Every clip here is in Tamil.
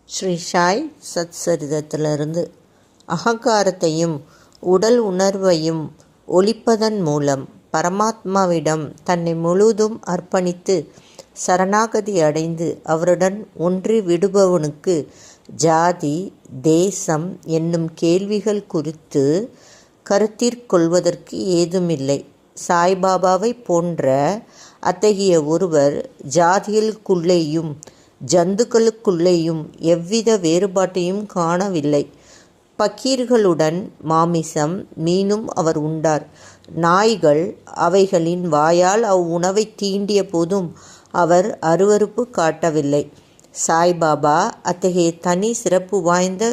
ஸ்ரீ சாய் சத்சரிதத்திலிருந்து அகங்காரத்தையும் உடல் உணர்வையும் ஒழிப்பதன் மூலம் பரமாத்மாவிடம் தன்னை முழுதும் அர்ப்பணித்து சரணாகதி அடைந்து அவருடன் ஒன்றி விடுபவனுக்கு ஜாதி தேசம் என்னும் கேள்விகள் குறித்து கருத்திற்கொள்வதற்கு ஏதுமில்லை. சாய்பாபாவை போன்ற அத்தகைய ஒருவர் ஜாதிகளுக்குள்ளேயும் ஜந்துக்களுக்குள்ளேயும் எவ்வித வேறுபாட்டையும் காணவில்லை. பக்கீர்களுடன் மாமிசம் மீனும் அவர் உண்டார். நாய்கள் அவைகளின் வாயால் அவ்வுணவை தீண்டிய போதும் அவர் அருவருப்பு காட்டவில்லை. சாய்பாபா அத்தகைய தனி சிறப்பு வாய்ந்த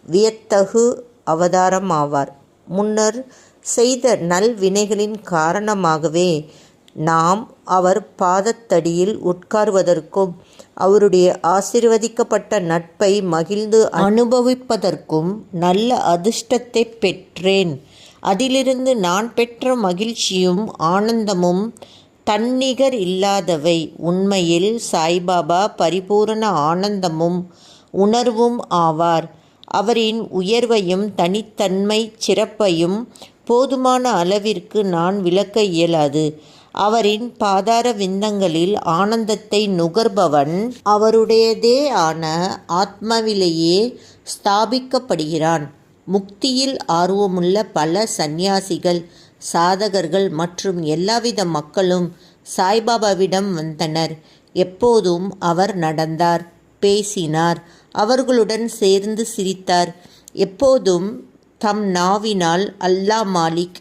வியத்தகு அவதாரம் ஆவார். முன்னர் செய்த நல்வினைகளின் காரணமாகவே நாம் அவர் பாதத்தடியில் உட்கார்வதற்கும் அவருடைய ஆசீர்வதிக்கப்பட்ட நட்பை மகிழ்ந்து அனுபவிப்பதற்கும் நல்ல அதிர்ஷ்டத்தை பெற்றேன். அதிலிருந்து நான் பெற்ற மகிழ்ச்சியும் ஆனந்தமும் தன்னிகர் இல்லாதவை. உண்மையில் சாய்பாபா பரிபூரண ஆனந்தமும் உணர்வும் ஆவார். அவரின் உயர்வையும் தனித்தன்மை சிறப்பையும் போதுமான அளவிற்கு நான் விளக்க இயலாது. அவரின் பாதார விந்தங்களில் ஆனந்தத்தை நுகர்பவன் அவருடையதே ஆன ஆத்மாவிலேயே ஸ்தாபிக்கப்படுகிறான். முக்தியில் ஆர்வமுள்ள பல சந்நியாசிகள் சாதகர்கள் மற்றும் எல்லாவித மக்களும் சாய்பாபாவிடம் வந்தனர். எப்போதும் அவர் நடந்தார், பேசினார், அவர்களுடன் சேர்ந்து சிரித்தார். எப்போதும் தம் நாவினால் அல்லாஹ் மாலிக்,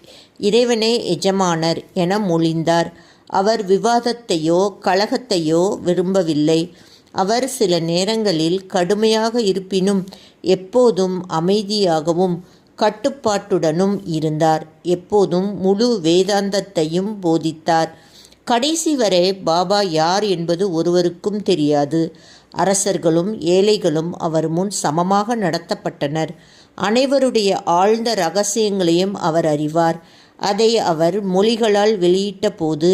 இறைவனே எஜமானர் என மொழிந்தார். அவர் விவாதத்தையோ கலகத்தையோ விரும்பவில்லை. அவர் சில நேரங்களில் கடுமையாக இருப்பினும் எப்போதும் அமைதியாகவும் கட்டுப்பாட்டுடனும் இருந்தார். எப்போதும் முழு வேதாந்தத்தையும் போதித்தார். கடைசி வரை பாபா யார் என்பது ஒருவருக்கும் தெரியாது. அரசர்களும் ஏழைகளும் அவர் முன் சமமாக நடத்தப்பட்டனர். அனைவருடைய ஆழ்ந்த இரகசியங்களையும் அவர் அறிவார். அதை அவர் மொழிகளால் வெளியிட்ட போது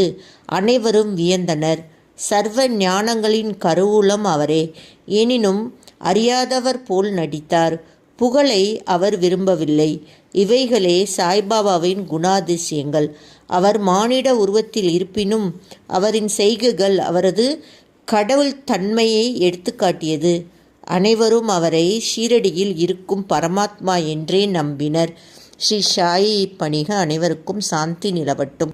அனைவரும் வியந்தனர். சர்வ ஞானங்களின் கருவூலம் அவரே. எனினும் அறியாதவர் போல் நடித்தார். புகழை அவர் விரும்பவில்லை. இவைகளே சாய்பாபாவின் குணாதிசயங்கள். அவர் மானிட உருவத்தில் இருப்பினும் அவரின் செய்கைகள் அவரது கடவுள் தன்மையை எடுத்துக்காட்டியது. அனைவரும் அவரை ஷீரடியில் இருக்கும் பரமாத்மா என்றே நம்பினர். ஸ்ரீ சாயை பணிக. அனைவருக்கும் சாந்தி நிலவட்டும்.